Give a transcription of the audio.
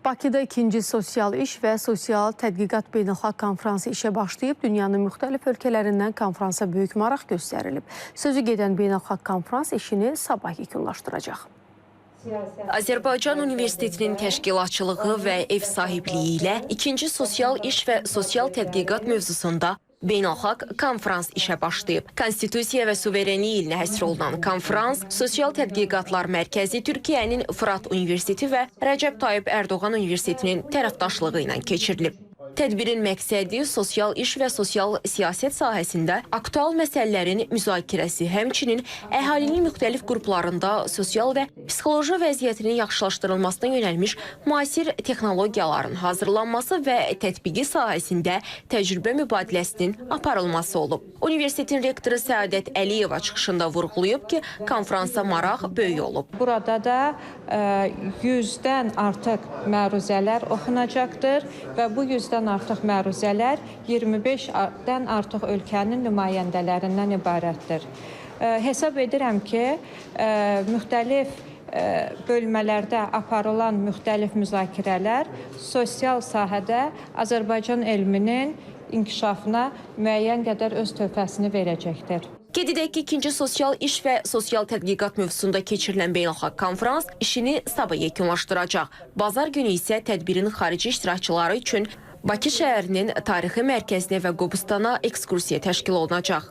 Bakıda 2-ci sosial iş və sosial tədqiqat beynəlxalq konfransı işə başlayıb. Dünyanın müxtəlif ölkələrindən konfransa böyük maraq göstərilib. Sözü gedən beynəlxalq konfrans işini sabah yekunlaşdıracaq. Azərbaycan Universitetinin təşkilatçılığı və ev sahibliyi ilə 2-ci sosial iş və sosial tədqiqat mövzusunda beynəlxalq konfrans işə başlayıb. Konstitusiya və suverenlik ilinə həsr olunan konfrans Sosial Tədqiqatlar Mərkəzi Türkiyənin Fırat Universiteti və Rəcəb Tayyip Ərdoğan Universitetinin tərəfdaşlığı ilə keçirilib. Tədbirin məqsədi sosial iş və sosial siyasət sahəsində aktual məsələlərin müzakirəsi, həmçinin əhalinin müxtəlif qruplarında sosial və psixoloji vəziyyətinin yaxşılaşdırılmasına yönəlmiş müasir texnologiyaların hazırlanması və tətbiqi sahəsində təcrübə mübadiləsinin aparılması olub. Universitetin rektoru Səadət Əliyeva çıxışında vurğulayıb ki, konfransa maraq böyük olub. Burada da 100-dən artıq məruzələr oxunacaqdır və bu 100-dən artıq məruzələr 25-dən artıq ölkənin nümayəndələrindən ibarətdir. Hesab edirəm ki, müxtəlif bölmələrdə aparılan müxtəlif müzakirələr sosial sahədə Azərbaycan elminin inkişafına müəyyən qədər öz töhfəsini verəcəkdir. Qeyd edək ki, 2-ci sosial iş və sosial tədqiqat mövzusunda keçirilən beynəlxalq konfrans işini sabah yekunlaşdıracaq. Bazar günü isə tədbirin xarici iştirakçıları üçün Bakı şəhərinin tarixi mərkəzinə və Qobustana ekskursiya təşkil olunacaq.